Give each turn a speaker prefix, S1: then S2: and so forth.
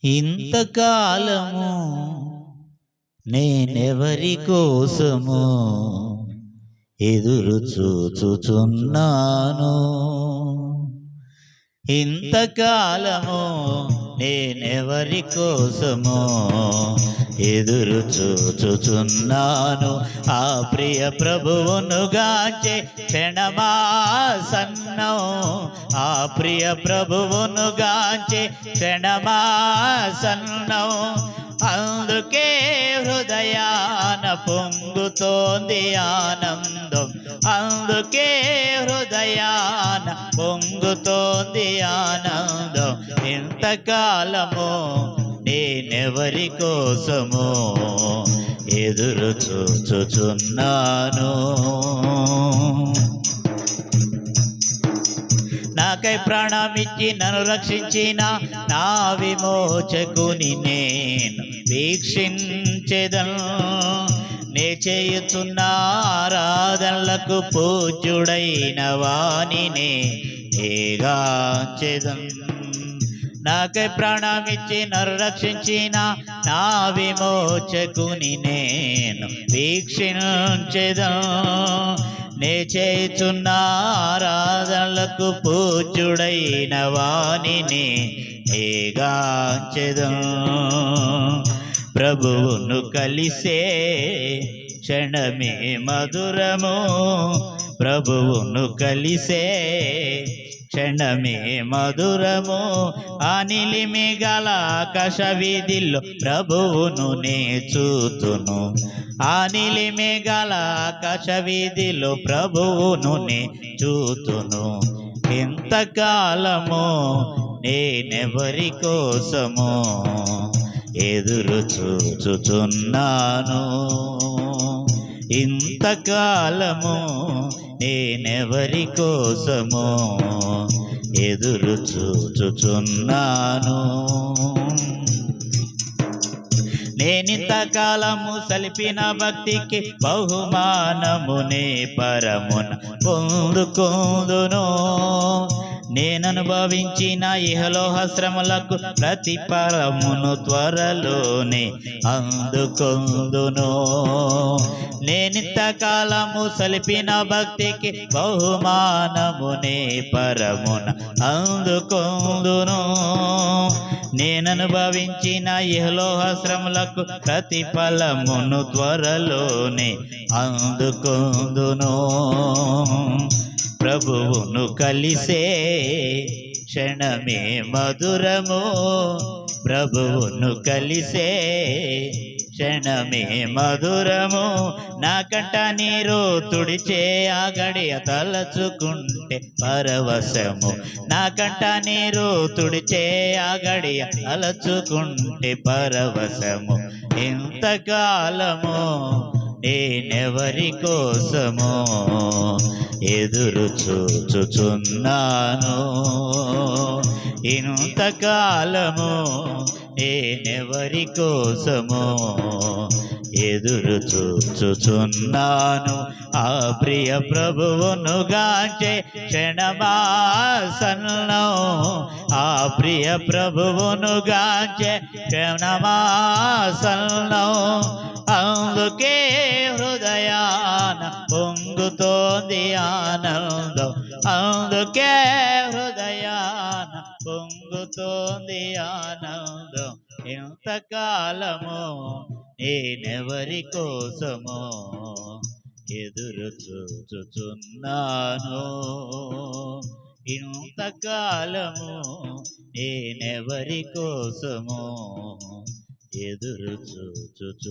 S1: ఇంతకాలము నేనెవరి కోసము ఎదురు చూచుచున్నాను. ఇంతకాలము నేనెవరి కోసము ఎదురు చూచుచున్నాను. ఆ ప్రియ ప్రభువును గాంచే క్షణమాసన్నం. ఆ ప్రియ ప్రభువును గాంచే క్షణమాసన్నం. అందుకే హృదయాన పొంగుతోంది ఆనందం. అందుకే హృదయాన పొంగుతోంది ఆనందం. ఇంతకాలము నేనెవరి కోసము ఎదురు చూచుచున్నాను. నాకై ప్రాణమిచ్చి నన్ను రక్షించిన నా విమోచకుని నేను వీక్షించెదను. నే చేయుచున్న ఆరాధనలకు పూజ్యుడైన వానినే ఏగాంచెదను. నాకై ప్రాణమిచ్చి నన్ను రక్షించిన నా విమోచకుని నేను వీక్షించెదను. నే చేయుచున్న ఆరాధనలకు పూజ్యుడైన వానిని ఏగాంచెదను. ప్రభువును కలిసే క్షణమే మధురము. ప్రభువును కలిసే క్షణమే మధురము. అనిలిమి గల ఆకాశ వీధిలో ప్రభువును నే చూతును. అనిలిమి గల ఆకాశ వీధిలో ప్రభువును నే చూతును. ఇంతకాలము నేనెవరి కోసము ఎదురు చూచుచున్నాను. ఇంతకాలము నేనెవరి కోసము ఎదురు చూచుచున్నాను. నేనింతకాలము సలిపిన భక్తికి బహుమానమునే పరమున పొందుకుందును. నేననుభవించిన ఇహలోహ శ్రమలకు ప్రతిఫలమును త్వరలోనే అందుకొందును. నేనింతకాలము సలిపిన భక్తికి బహుమానమునే పరమున అందుకొందును. నేననుభవించిన ఇహలోహ శ్రమలకు ప్రతిఫలమును త్వరలోనే అందుకొందును. ప్రభువును కలిసే క్షణమే మధురము. ప్రభువును కలిసే క్షణమే మధురము. నా కంట నీరు తుడిచే ఆ గడియ తలచుకుంటే పరవశము. నా కంట నీరు తుడిచే ఆ గడియ తలచుకుంటే పరవశము. ఇంతకాలము నేనెవరి కోసము ఎదురు చూచుచున్నాను. ఇంతకాలము నేనెవరి కోసము ఎదురు చూచుచున్నాను. ఆ ప్రియ ప్రభువును గాంచే క్షణమాసన్నం. ఆ ప్రియ ప్రభువును గాంచే క్షణమాసన్నం. అందుకే హృదయాన పొంగుతోంది ఆనందం. అందుకే హృదయాన పొంగుతోంది ఆనందం. ఇంతకాలము నేనెవరి కోసము ఎదురు చూచుచున్నాను. ఇంతకాలము నేనెవరి కోసము ఎదురు చూచుచున్నాను.